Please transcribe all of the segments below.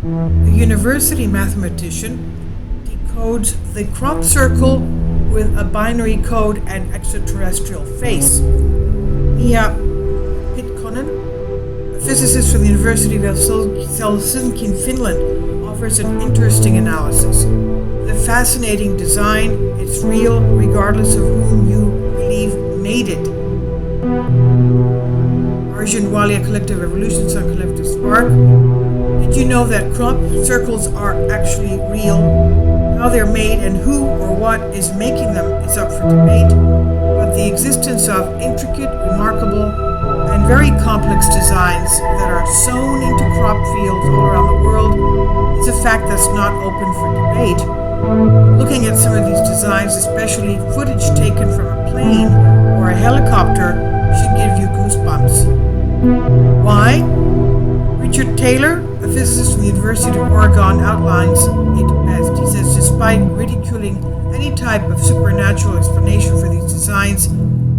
A university mathematician decodes the crop circle with a binary code and extraterrestrial face. Mia Pitkonen, a physicist from the University of Helsinki in Finland, offers an interesting analysis. The fascinating design, it's real regardless of whom you believe made it. Arjun Walia Collective Evolutions on Collective Spark. Did you know that crop circles are actually real? How they're made and who or what is making them is up for debate, but the existence of intricate, remarkable, and very complex designs that are sewn into crop fields all around the world is a fact that's not open for debate. Looking at some of these designs, especially footage taken from a plane or a helicopter, should give you goosebumps. Why? Richard Taylor, a physicist from the University of Oregon, outlines it best. He says, despite ridiculing any type of supernatural explanation for these designs,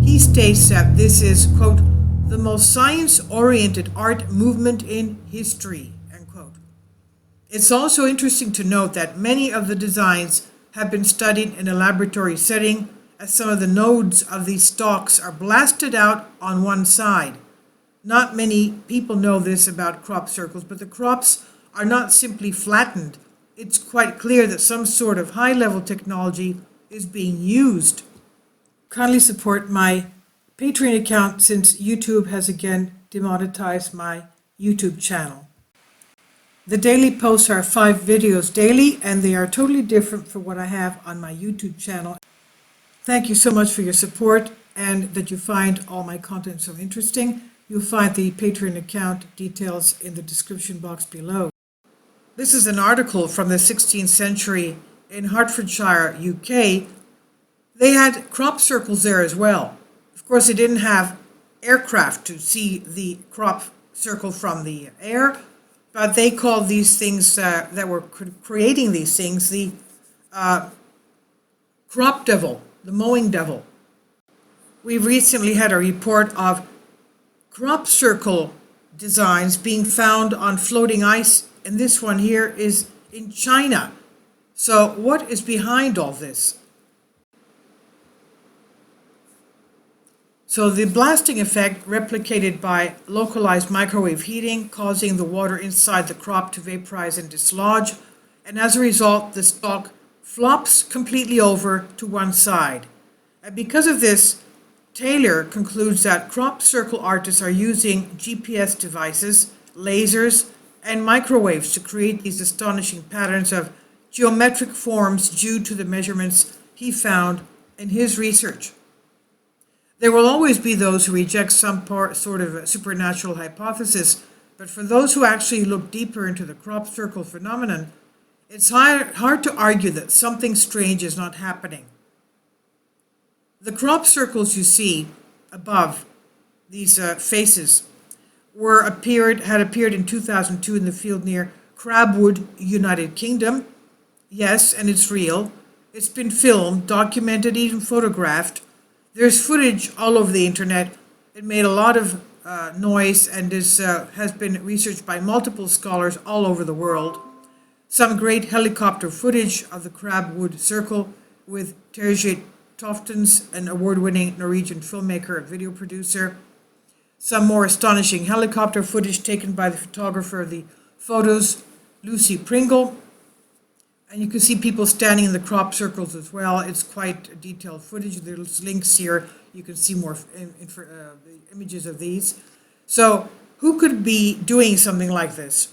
he states that this is, quote, the most science-oriented art movement in history, end quote. It's also interesting to note that many of the designs have been studied in a laboratory setting, as some of the nodes of these stalks are blasted out on one side. Not many people know this about crop circles, but the crops are not simply flattened. It's quite clear that some sort of high-level technology is being used. Kindly support my Patreon account since YouTube has again demonetized my YouTube channel. The daily posts are 5 videos daily, and they are totally different from what I have on my YouTube channel. Thank you so much for your support and that you find all my content so interesting. You'll find the Patreon account details in the description box below. This is an article from the 16th century in Hertfordshire, UK. They had crop circles there as well. Of course, they didn't have aircraft to see the crop circle from the air, but they called these things that were creating these things the crop devil, the mowing devil. We've recently had a report of crop circle designs being found on floating ice, and this one here is in China. So what is behind all this? So the blasting effect replicated by localized microwave heating, causing the water inside the crop to vaporize and dislodge, and as a result the stalk flops completely over to one side. And because of this, Taylor concludes that crop circle artists are using GPS devices, lasers, and microwaves to create these astonishing patterns of geometric forms due to the measurements he found in his research. There will always be those who reject some sort of a supernatural hypothesis, but for those who actually look deeper into the crop circle phenomenon, it's hard to argue that something strange is not happening. The crop circles you see above these faces had appeared in 2002 in the field near Crabwood, United Kingdom. Yes, and it's real. It's been filmed, documented, even photographed. There's footage all over the internet. It made a lot of noise and has been researched by multiple scholars all over the world. Some great helicopter footage of the Crabwood Circle with Terje Toftens, an award-winning Norwegian filmmaker and video producer. Some more astonishing helicopter footage taken by the photographer of the photos, Lucy Pringle. And you can see people standing in the crop circles as well. It's quite detailed footage. There's links here. You can see more images of these. So who could be doing something like this?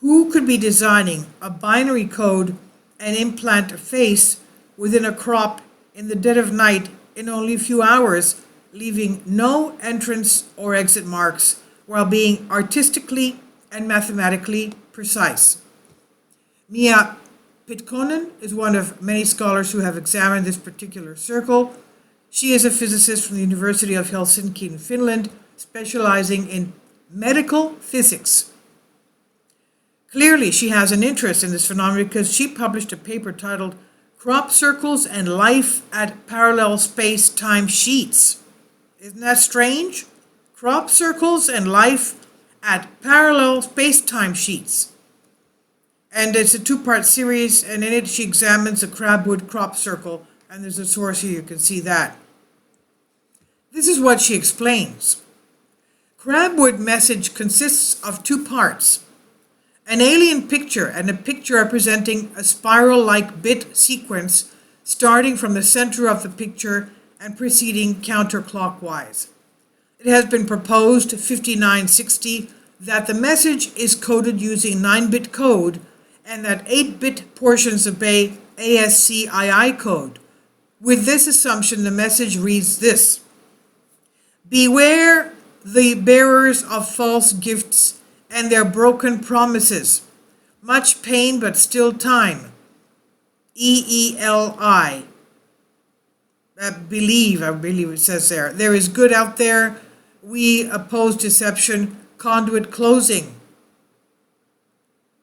Who could be designing a binary code and implant a face within a crop in the dead of night in only a few hours, leaving no entrance or exit marks while being artistically and mathematically precise? Mia Pitkonen is one of many scholars who have examined this particular circle. She is a physicist from the University of Helsinki in Finland, specializing in medical physics. Clearly, she has an interest in this phenomenon because she published a paper titled Crop Circles and Life at Parallel Space-Time Sheets. Isn't that strange? Crop circles and life at parallel space-time sheets. And it's a two-part series, and in it she examines a crabwood crop circle, and there's a source here, you can see that. This is what she explains. Crabwood message consists of two parts: an alien picture and a picture representing a spiral-like bit sequence starting from the center of the picture and proceeding counterclockwise. It has been proposed 5960 that the message is coded using 9-bit code and that 8-bit portions obey ASCII code. With this assumption, the message reads this: beware the bearers of false gifts and their broken promises. Much pain, but still time. EELI. I believe it says there. There is good out there. We oppose deception. Conduit closing.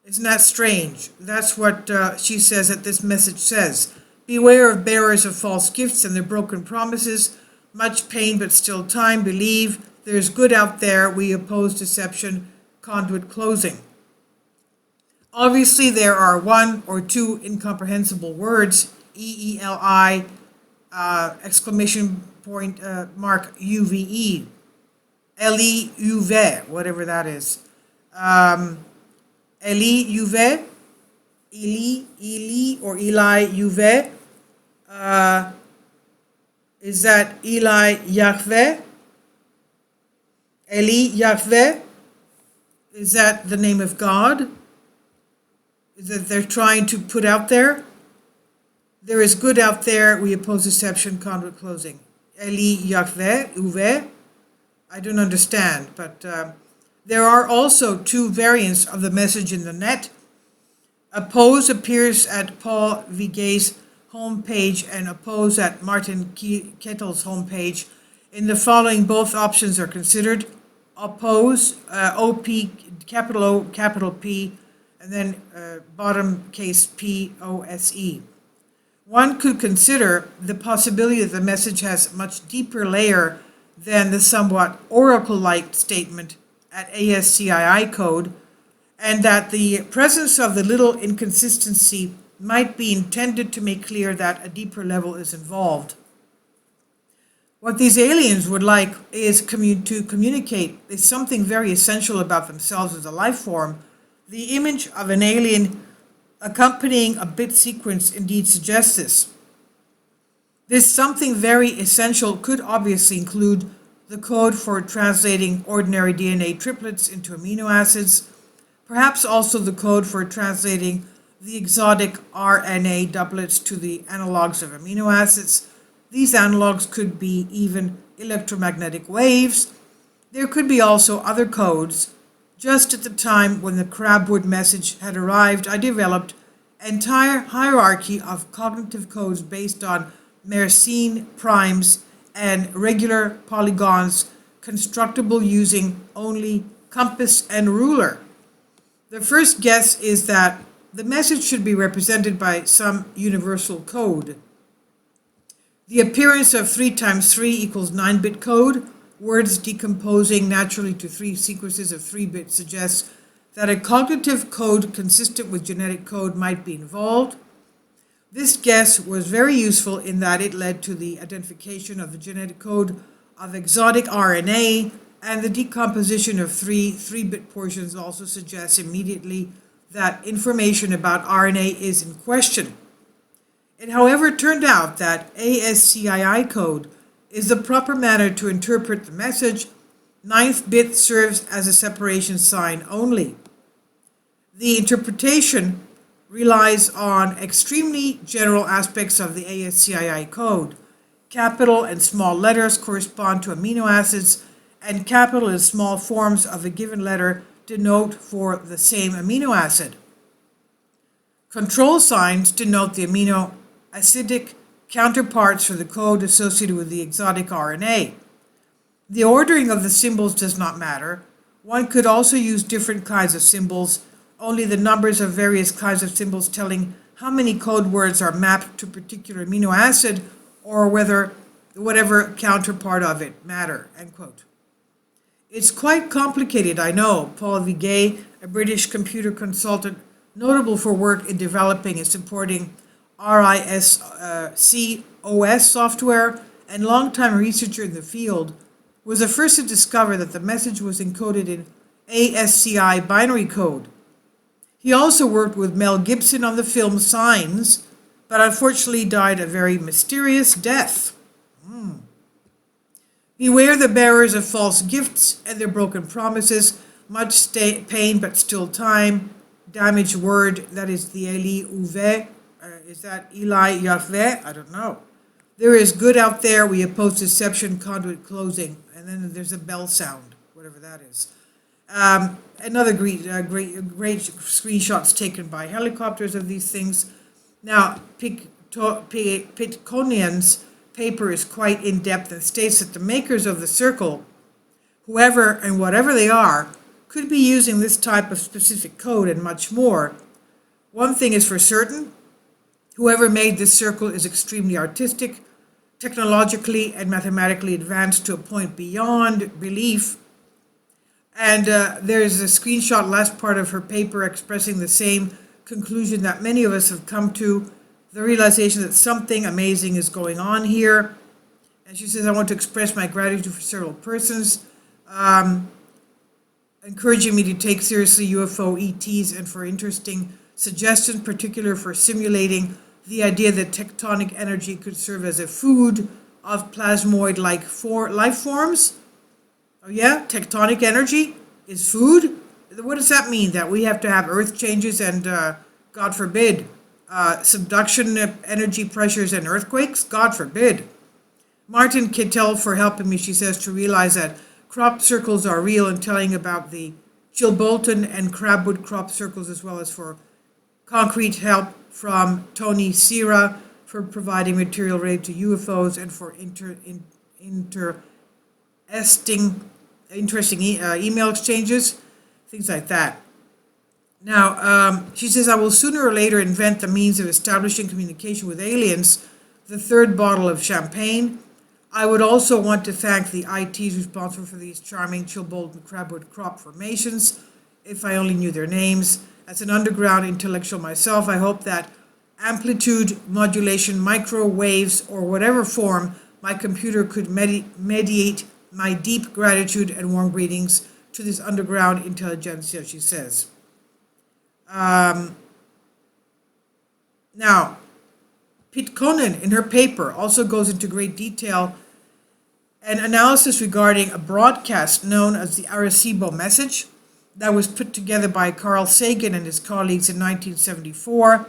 Isn't that strange? That's what she says that this message says. Beware of bearers of false gifts and their broken promises. Much pain, but still time. Believe there is good out there. We oppose deception. Conduit closing. Obviously, there are one or two incomprehensible words, EELI, exclamation point mark UVE, LEUV, whatever that is. LEUV, Eli, or Eli UV. Is that Eli Yahweh? Eli Yahweh? Is that the name of God? Is that they're trying to put out there? There is good out there. We oppose deception. Conduit closing. Eli Yahweh, Uve. I don't understand, but there are also two variants of the message in the net. Oppose appears at Paul Vigay's homepage and oppose at Martin Kettle's homepage. In the following, both options are considered. Oppose, OP, capital O, capital P, and then bottom case POSE. One could consider the possibility that the message has a much deeper layer than the somewhat oracle-like statement at ASCII code, and that the presence of the little inconsistency might be intended to make clear that a deeper level is involved. What these aliens would like is to communicate is something very essential about themselves as a life form. The image of an alien accompanying a bit sequence indeed suggests this. This something very essential could obviously include the code for translating ordinary DNA triplets into amino acids, perhaps also the code for translating the exotic RNA doublets to the analogs of amino acids. These analogs could be even electromagnetic waves. There could be also other codes. Just at the time when the crabwood message had arrived, I developed an entire hierarchy of cognitive codes based on Mersenne primes and regular polygons constructible using only compass and ruler. The first guess is that the message should be represented by some universal code. The appearance of 3 times 3 equals 9-bit code, words decomposing naturally to 3 sequences of 3 bits, suggests that a cognitive code consistent with genetic code might be involved. This guess was very useful in that it led to the identification of the genetic code of exotic RNA, and the decomposition of 3 3-bit portions also suggests immediately that information about RNA is in question. It, however, turned out that ASCII code is the proper manner to interpret the message. 9th bit serves as a separation sign only. The interpretation relies on extremely general aspects of the ASCII code. Capital and small letters correspond to amino acids, and capital and small forms of a given letter denote for the same amino acid. Control signs denote the amino acidic counterparts for the code associated with the exotic RNA. The ordering of the symbols does not matter. One could also use different kinds of symbols, only the numbers of various kinds of symbols telling how many code words are mapped to a particular amino acid or whatever counterpart of it matter, end quote. It's quite complicated, I know. Paul Vigay, a British computer consultant, notable for work in developing and supporting RISC-OS software and longtime researcher in the field, was the first to discover that the message was encoded in ASCII binary code. He also worked with Mel Gibson on the film Signs, but unfortunately died a very mysterious death. Beware the bearers of false gifts and their broken promises, much pain but still time, damaged word, that is the Eli Uve, is that Eli Yahweh? I don't know. There is good out there, we oppose deception, conduit closing, and then there's a bell sound, whatever that is. Another great screenshots taken by helicopters of these things. Now, Pitkonian's paper is quite in-depth and states that the makers of the circle, whoever and whatever they are, could be using this type of specific code and much more. One thing is for certain, whoever made this circle is extremely artistic, technologically and mathematically advanced to a point beyond belief. And there's a screenshot, last part of her paper, expressing the same conclusion that many of us have come to, the realization that something amazing is going on here. And she says, I want to express my gratitude for several persons, encouraging me to take seriously UFO ETs and for interesting suggestions, particularly for simulating the idea that tectonic energy could serve as a food of plasmoid-like life forms. Oh yeah, tectonic energy is food? What does that mean? That we have to have earth changes and, God forbid, subduction energy pressures and earthquakes? God forbid. Martin Kittel for helping me, she says, to realize that crop circles are real, and telling about the Chilbolton and Crabwood crop circles, as well as for concrete help from Tony Sierra for providing material related to UFOs and for interesting email exchanges, things like that. Now, she says, I will sooner or later invent the means of establishing communication with aliens, the third bottle of champagne. I would also want to thank the ITs responsible for these charming Chilbolton Crabwood crop formations, if I only knew their names. As an underground intellectual myself, I hope that amplitude modulation, microwaves, or whatever form my computer could mediate my deep gratitude and warm greetings to this underground intelligentsia, she says. Now, Pitkonen, in her paper, also goes into great detail an analysis regarding a broadcast known as the Arecibo message that was put together by Carl Sagan and his colleagues in 1974.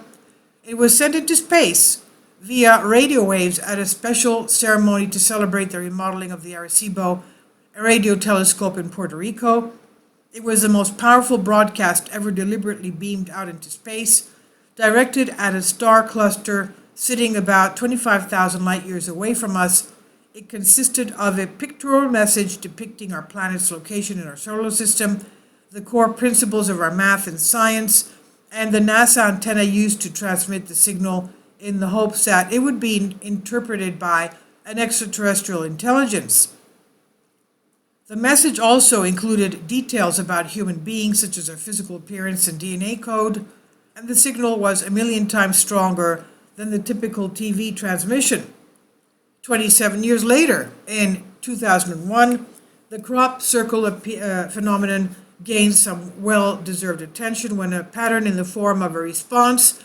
It was sent into space via radio waves at a special ceremony to celebrate the remodeling of the Arecibo radio telescope in Puerto Rico. It was the most powerful broadcast ever deliberately beamed out into space, directed at a star cluster sitting about 25,000 light years away from us. It consisted of a pictorial message depicting our planet's location in our solar system, the core principles of our math and science, and the NASA antenna used to transmit the signal in the hopes that it would be interpreted by an extraterrestrial intelligence. The message also included details about human beings, such as our physical appearance and DNA code, and the signal was 1,000,000 times stronger than the typical TV transmission. 27 years later, in 2001, the crop circle phenomenon gained some well-deserved attention when a pattern in the form of a response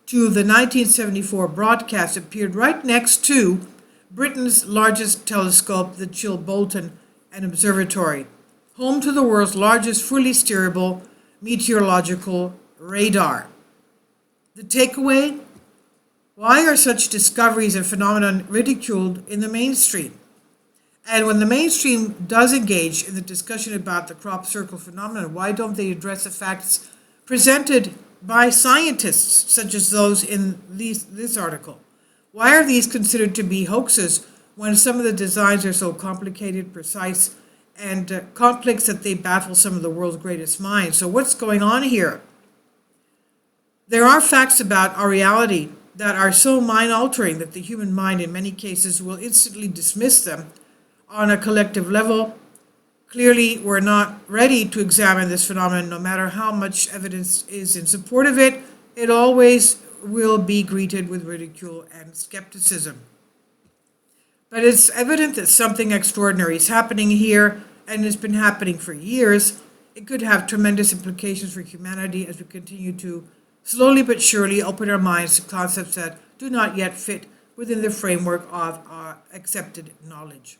to the 1974 broadcast appeared right next to Britain's largest telescope, the Chilbolton Observatory, home to the world's largest fully steerable meteorological radar. The takeaway? Why are such discoveries and phenomena ridiculed in the mainstream? And when the mainstream does engage in the discussion about the crop circle phenomenon, why don't they address the facts presented by scientists, such as those in this article? Why are these considered to be hoaxes when some of the designs are so complicated, precise, and complex that they baffle some of the world's greatest minds? So what's going on here? There are facts about our reality that are so mind-altering that the human mind in many cases will instantly dismiss them on a collective level. Clearly, we're not ready to examine this phenomenon, no matter how much evidence is in support of it, it always will be greeted with ridicule and skepticism. But it's evident that something extraordinary is happening here, and has been happening for years. It could have tremendous implications for humanity as we continue to slowly but surely open our minds to concepts that do not yet fit within the framework of accepted knowledge.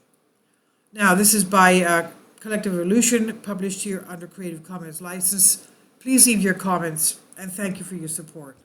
Now, this is by Collective Evolution, published here under Creative Commons license. Please leave your comments, and thank you for your support.